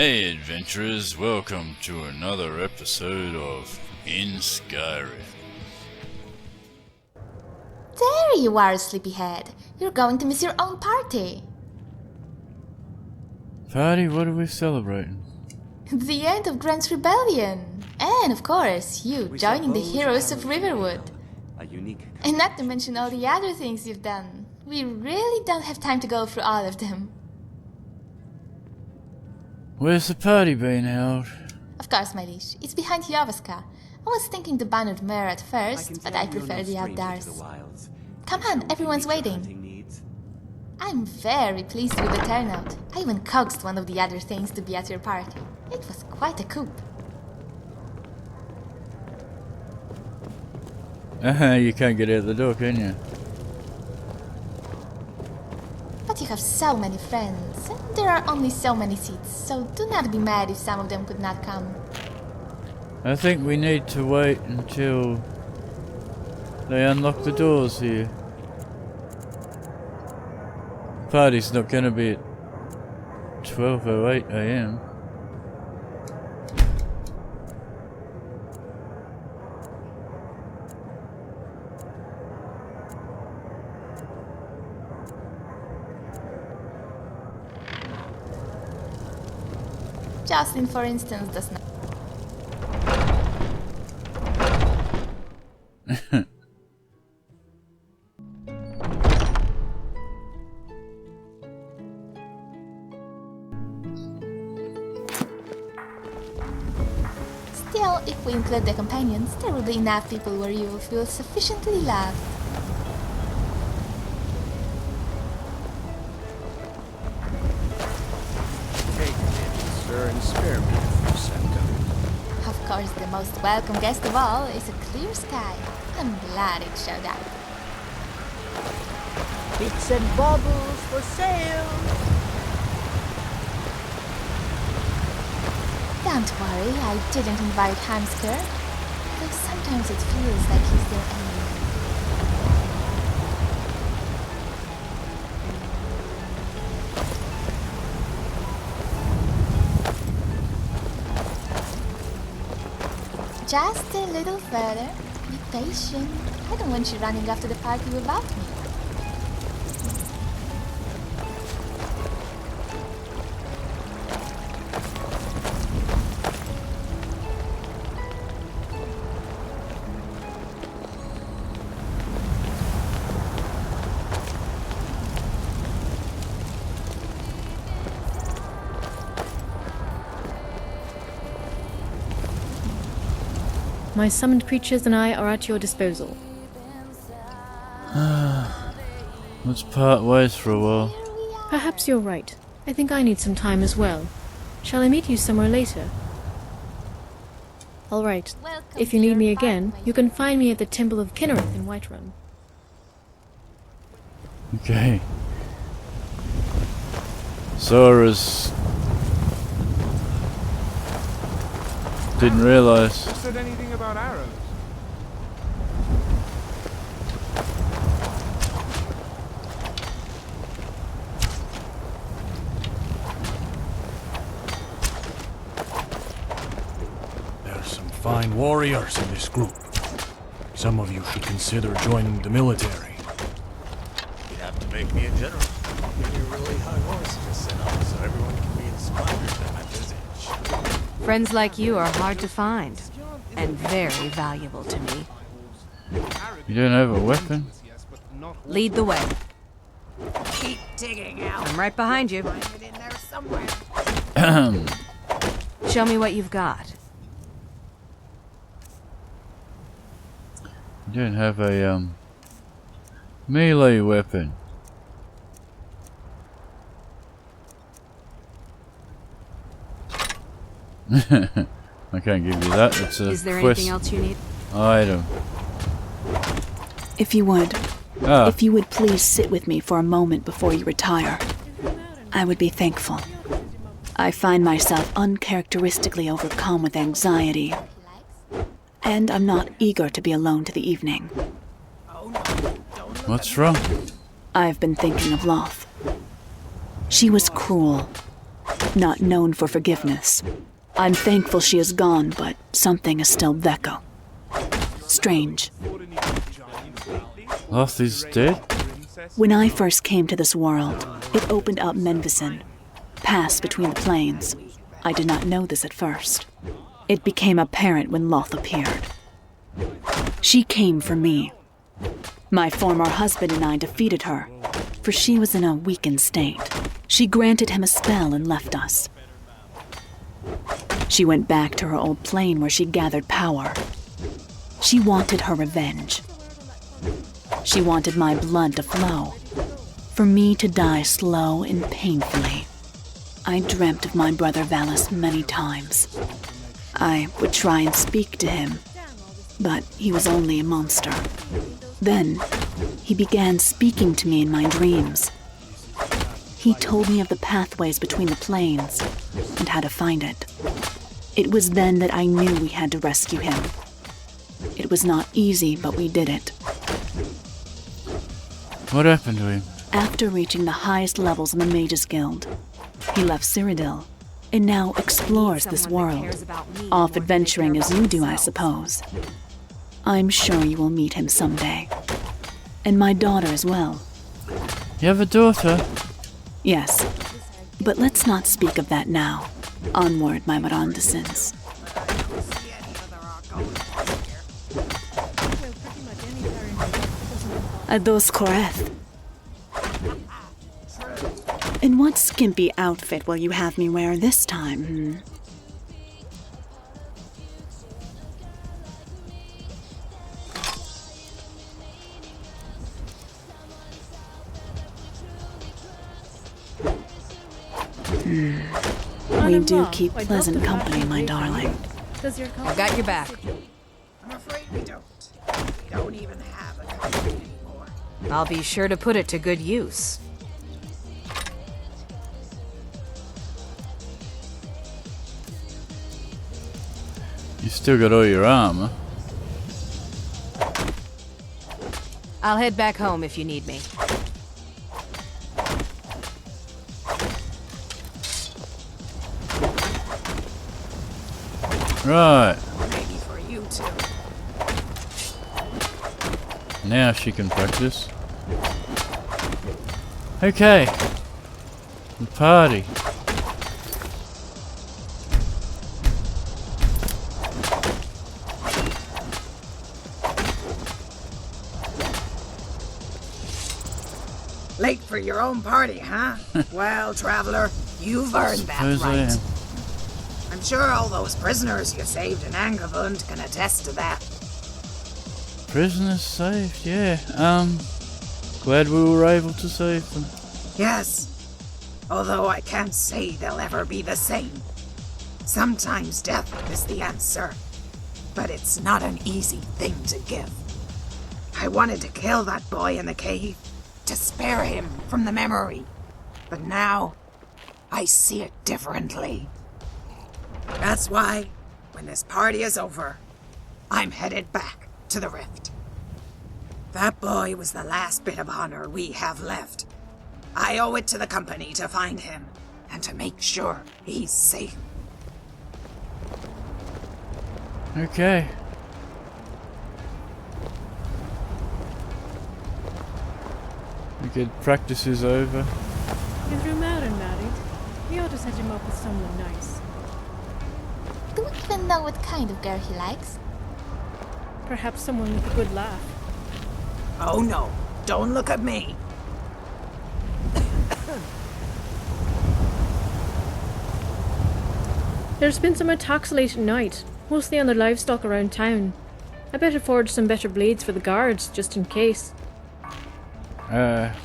Hey adventurers, welcome to another episode of In Skyrim. There you are, sleepyhead. You're going to miss your own party. Party, what are we celebrating? The end of Grant's rebellion. And of course, you joining the heroes of Riverwood. And not to mention all the other things you've done. We really don't have time to go through all of them. Where's the party being held? Of course, my liege. It's behind Yovaska. I was thinking the Bannered Mare at first, but I prefer the outdoors. Come on, everyone's waiting. I'm very pleased with the turnout. I even coaxed one of the other things to be at your party. It was quite a coup. You can't get out the door, can you? But you have so many friends, and there are only so many seats, so do not be mad if some of them could not come. I think we need to wait until they unlock the doors here. The party's not gonna be at 12:08 AM. Jocelyn, for instance, does not. Still, if we include the companions, there will be enough people where you will feel sufficiently loved. And spare me for a second. Of course, the most welcome guest of all is a clear sky. I'm glad it showed up. Bits and baubles for sale! Don't worry, I didn't invite Hamsker. Though sometimes it feels like he's their enemy. Just a little further. Be patient. I don't want you running after the party without me. My summoned creatures and I are at your disposal. Let's part ways for a while. Perhaps you're right. I think I need some time as well. Shall I meet you somewhere later? All right. If you need me again, you can find me at the Temple of Kinnereth in Whiterun. Okay. Sora's... Didn't realize. Who said anything about arrows? There's some fine warriors in this group. Some of you should consider joining the military. You have to make me a general. Give me a really high horse to sit on so everyone can be inspired at his age. Friends like you are hard to find, and very valuable to me. You don't have a weapon? Lead the way. Keep digging out. I'm right behind you. Show me what you've got. You don't have a melee weapon. I can't give you that. It's a Is there quest anything else you need? item. If you would please sit with me for a moment before you retire, I would be thankful. I find myself uncharacteristically overcome with anxiety, and I'm not eager to be alone to the evening. What's wrong? I've been thinking of Loth. She was cruel, not known for forgiveness. I'm thankful she is gone, but something is still Veko. Strange. Loth is dead? When I first came to this world, it opened up Menvison, passed between the planes. I did not know this at first. It became apparent when Loth appeared. She came for me. My former husband and I defeated her, for she was in a weakened state. She granted him a spell and left us. She went back to her old plane where she gathered power. She wanted her revenge. She wanted my blood to flow, for me to die slow and painfully. I dreamt of my brother Valis many times. I would try and speak to him, but he was only a monster. Then, he began speaking to me in my dreams. He told me of the pathways between the planes and how to find it. It was then that I knew we had to rescue him. It was not easy, but we did it. What happened to him? After reaching the highest levels in the Mages Guild, he left Cyrodiil and now explores this world, off adventuring as you do, I suppose. I'm sure you will meet him someday. And my daughter as well. You have a daughter? Yes, but let's not speak of that now. Onward, my Mirandescents. Ados Koreth. And what skimpy outfit will you have me wear this time, We do keep pleasant company, my darling. I've got your back. I'm afraid we don't. We don't even have a company anymore. I'll be sure to put it to good use. You still got all your armor. I'll head back home if you need me. Right. Maybe for you too. Now she can practice. Okay. The party. Late for your own party, huh? Well, traveler, you've earned that Suppose I right. am. I'm sure all those prisoners you saved in Angevund can attest to that. Prisoners saved, yeah. Glad we were able to save them. Yes. Although I can't say they'll ever be the same. Sometimes death is the answer. But it's not an easy thing to give. I wanted to kill that boy in the cave, to spare him from the memory. But now, I see it differently. That's why, when this party is over, I'm headed back to the Rift. That boy was the last bit of honor we have left. I owe it to the company to find him, and to make sure he's safe. Okay. The good practice is over. You threw Marin married. You ought to set him up with someone nice. Do we even know what kind of girl he likes? Perhaps someone with a good laugh. Oh no, don't look at me. There's been some attacks late at night, mostly on the livestock around town. I better forge some better blades for the guards, just in case. Glad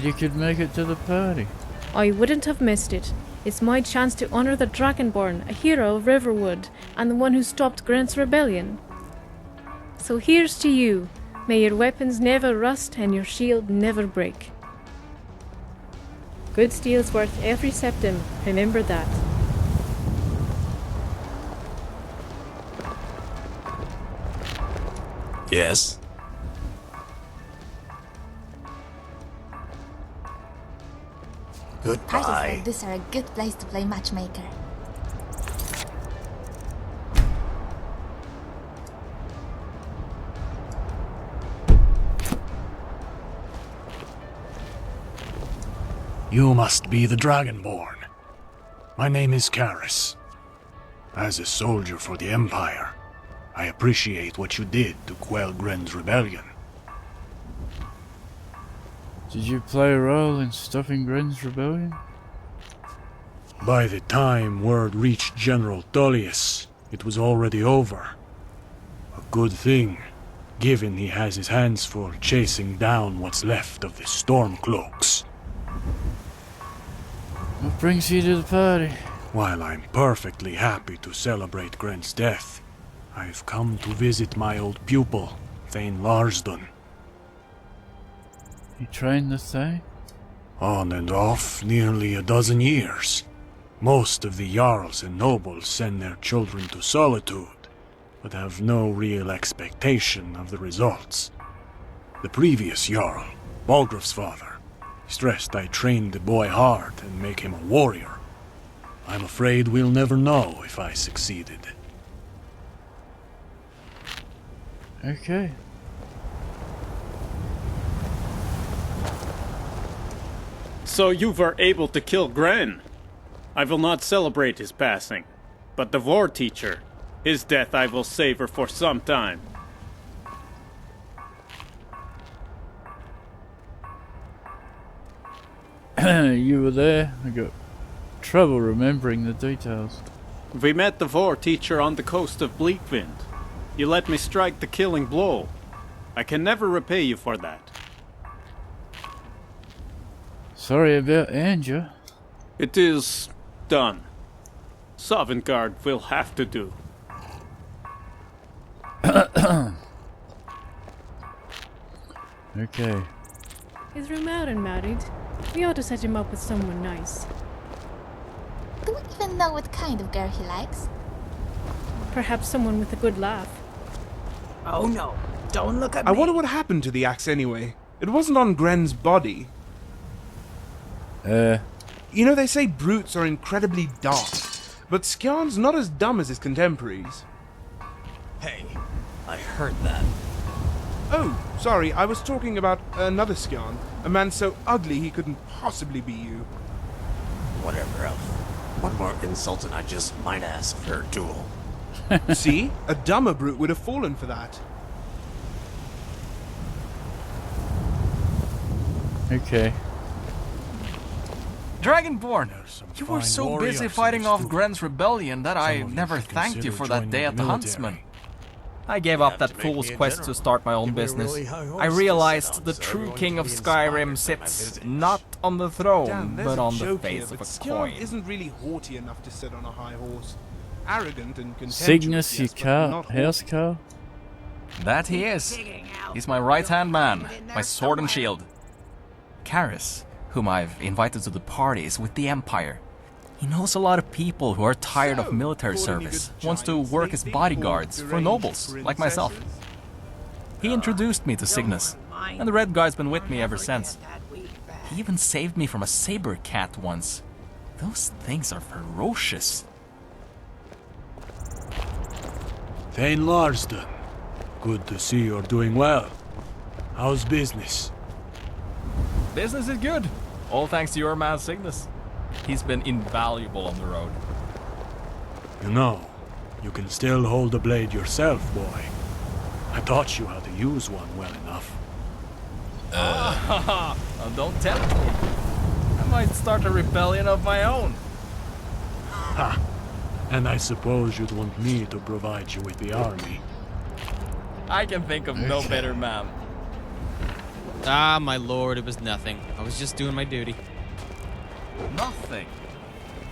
you could make it to the party. I wouldn't have missed it. It's my chance to honor the Dragonborn, a hero of Riverwood, and the one who stopped Grant's rebellion. So here's to you. May your weapons never rust and your shield never break. Good steel's worth every septim, remember that. Yes? Parties Goodbye. like this are a good place to play matchmaker. You must be the Dragonborn. My name is Karis. As a soldier for the Empire, I appreciate what you did to quell Gren's rebellion. Did you play a role in stopping Gren's rebellion? By the time word reached General Tullius, it was already over. A good thing, given he has his hands full chasing down what's left of the Stormcloaks. What brings you to the party? While I'm perfectly happy to celebrate Gren's death, I've come to visit my old pupil, Thane Larsdon. You trained the thing? On and off, nearly a dozen years. Most of the Jarls and nobles send their children to solitude, but have no real expectation of the results. The previous Jarl, Balgraf's father, stressed I trained the boy hard and make him a warrior. I'm afraid we'll never know if I succeeded. Okay. So you were able to kill Gren. I will not celebrate his passing, but the war teacher, his death I will savor for some time. You were there? I got trouble remembering the details. We met the war teacher on the coast of Bleakwind. You let me strike the killing blow. I can never repay you for that. Sorry about Andrew. It is done. Sovngarde will have to do. Okay. Is Rumarin married? We ought to set him up with someone nice. Do we even know what kind of girl he likes? Perhaps someone with a good laugh. Oh no, don't look at I me. wonder what happened to the axe anyway. It wasn't on Gren's body. You know, they say brutes are incredibly dark, but Skjarn's not as dumb as his contemporaries. Hey, I heard that. Oh, sorry, I was talking about another Skjarn. A man so ugly he couldn't possibly be you. Whatever, Elf. One more insult and I just might ask for a duel. See? A dumber brute would have fallen for that. Okay. Dragonborn, you were fine so warriors busy in fighting this off group. Gren's rebellion that I Some of you never should thanked you consider for that joining day the at the military. Huntsman. I gave up have that to make me fool's a quest general. to start my own Give me a business. really high horse I to realized sit the on so true everyone king can of be Skyrim inspired by my sits visage. not on the throne, Damn, there's but a on the joke face here, of but a Skjarn coin. isn't really haughty enough to sit on a high horse. Arrogant and contemptuous, Cygnus, your yes, but car, not house haughty. car? That he is. He's my right-hand man, my sword and shield. Karis, whom I've invited to the parties with the Empire. He knows a lot of people who are tired of military Caught any service, good wants to giants work as lately, or bodyguards for deranged nobles, like myself. princesses? He introduced me to Cygnus, and the Red Guy's been with me ever since. He even saved me from a saber cat once. Those things are ferocious. Thane Larsdon, good to see you're doing well. How's business? Business is good, all thanks to your man Cygnus. He's been invaluable on the road. You know, you can still hold a blade yourself, boy. I taught you how to use one well enough. Don't tempt me. I might start a rebellion of my own. Ha! And I suppose you'd want me to provide you with the army. I can think of no better man. Ah, my lord, it was nothing. I was just doing my duty. Nothing.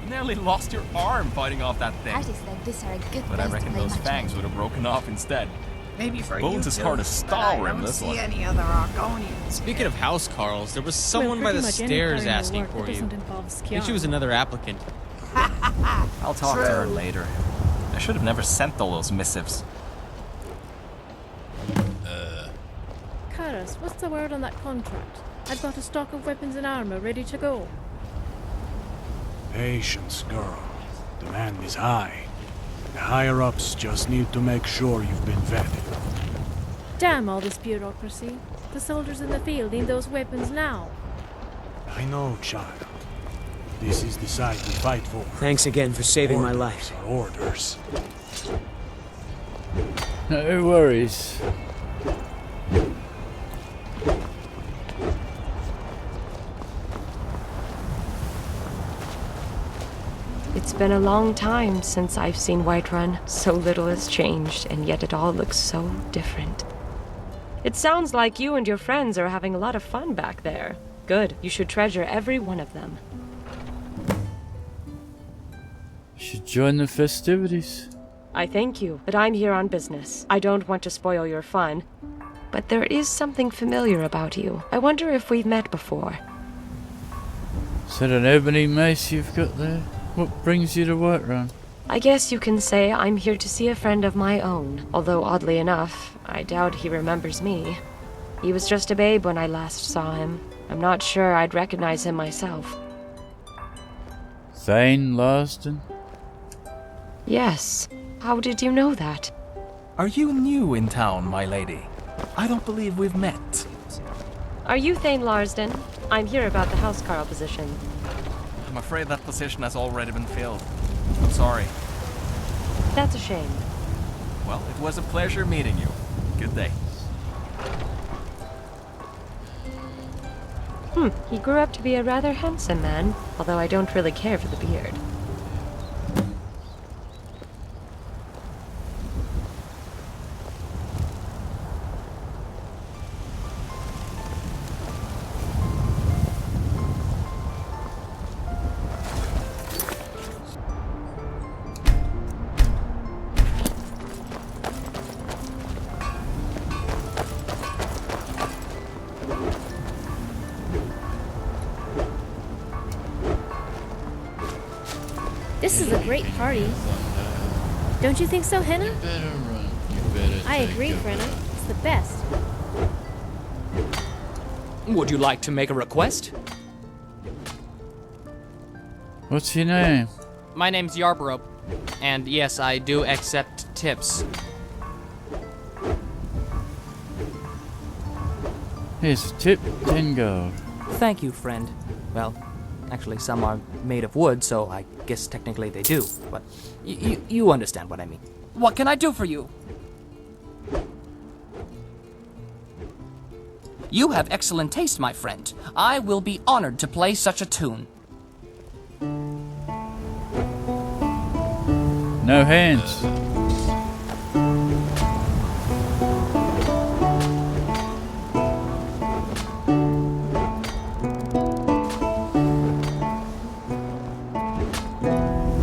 You nearly lost your arm fighting off that thing. Parties like this are a good But place I to reckon play those fangs matchmaker. would have broken off instead. Maybe for Bones you is two, hard to but stall I in don't this see one. any other Argonians. Speaking of house Carls, there was Well, someone by pretty the much any stairs kind of asking work for that you. doesn't involve I think she was Skjarn. another applicant. I'll talk to her True. later. I should have never sent all those missives. Karas, what's the word on that contract? I've got a stock of weapons and armor ready to go. Patience, girl. Demand is high. The higher-ups just need to make sure you've been vetted. Damn all this bureaucracy. The soldiers in the field need those weapons now. I know, child. This is the side we fight for. Thanks again for saving my life. Are orders. No worries. It's been a long time since I've seen Whiterun. So little has changed, and yet it all looks so different. It sounds like you and your friends are having a lot of fun back there. Good. You should treasure every one of them. Should join the festivities. I thank you, but I'm here on business. I don't want to spoil your fun, but there is something familiar about you. I wonder if we've met before. Is that an ebony mace you've got there? What brings you to Whiterun? I guess you can say I'm here to see a friend of my own, although oddly enough, I doubt he remembers me. He was just a babe when I last saw him. I'm not sure I'd recognize him myself. Thane Larsden? Yes. How did you know that? Are you new in town, my lady? I don't believe we've met. Are you Thane Larsden? I'm here about the housecarl position. I'm afraid that position has already been filled. I'm sorry. That's a shame. Well, it was a pleasure meeting you. Good day. He grew up to be a rather handsome man, although I don't really care for the beard. This is a great party. Don't you think so, Henna? You better run. You better I take agree, a Frenna. run. It's the best. Would you like to make a request? What's your name? My name's Yarborough, and yes, I do accept tips. Here's a tip, 10 gold. Thank you, friend. Well, actually, some are made of wood, so I guess technically they do. But you understand what I mean. What can I do for you? You have excellent taste, my friend. I will be honored to play such a tune. No hands.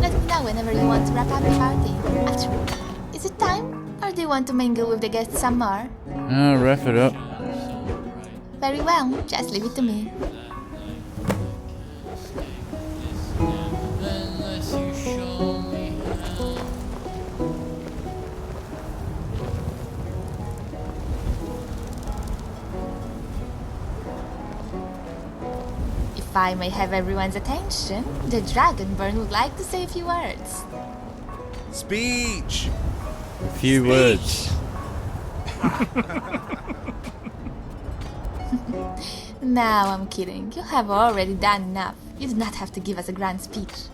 Let me know whenever you want to wrap up the party. After all, is it time? Or do you want to mingle with the guests some more? I'll wrap it up. Very well, just leave it to me. Unless you show me how. If I may have everyone's attention, the Dragonborn would like to say a few words. Speech! A few words. Now I'm kidding. You have already done enough. You do not have to give us a grand speech.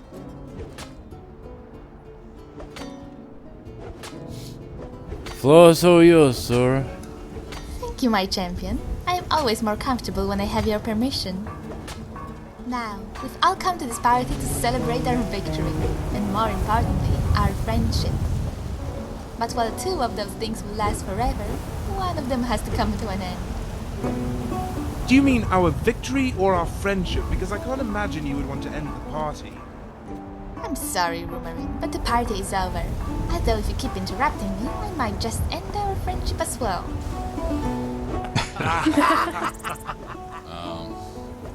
Floor's all yours, Sora. Thank you, my champion. I am always more comfortable when I have your permission. Now, we've all come to this party to celebrate our victory, and more importantly, our friendship. But while two of those things will last forever, one of them has to come to an end. Do you mean our victory or our friendship? Because I can't imagine you would want to end the party. I'm sorry, Rumarin, but the party is over. Although if you keep interrupting me, I might just end our friendship as well.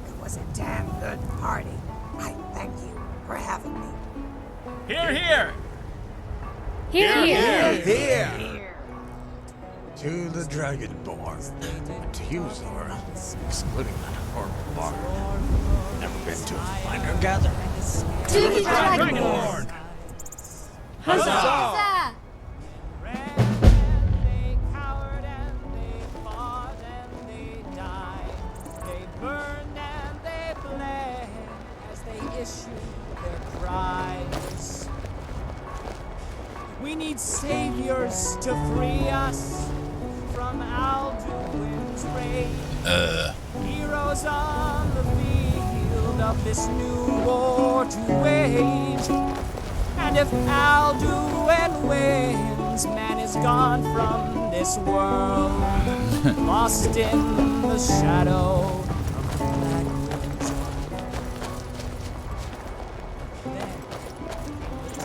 It was a damn good party. I thank you for having me. Here, here! Here, here. Here! To the Dragonborn. To you, Zora. Excluding that or barn. Never been to a hunter-gatherer. To the Dragonborn! Huzzah! We need saviors to free us from Alduin's rage. Heroes on the field of this new war to wage. And if Alduin wins, man is gone from this world, lost in the shadow of the Black Wind's Then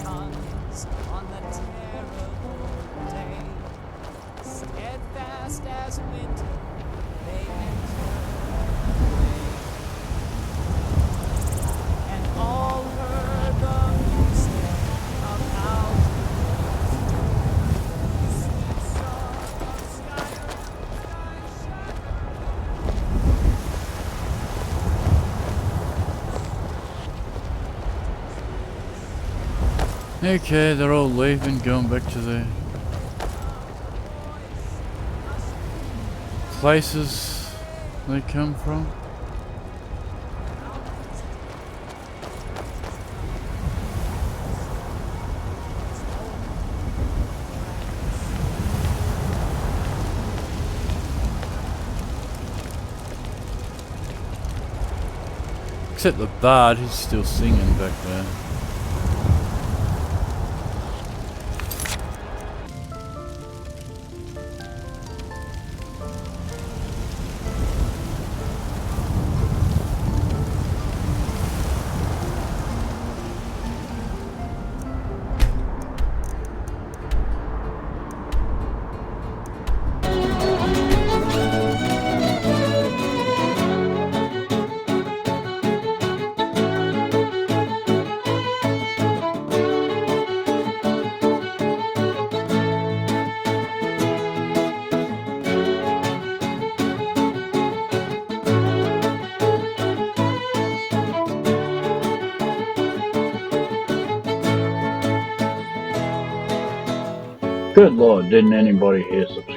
tongues on the terrible day, steadfast as winter, they enter the way, and all heard the music of Alduin's sweet song of Skyrim, Okay, they're all leaving, going back to their places they come from. Except the bard, he's still singing back there. Good lord, didn't anybody here subscribe?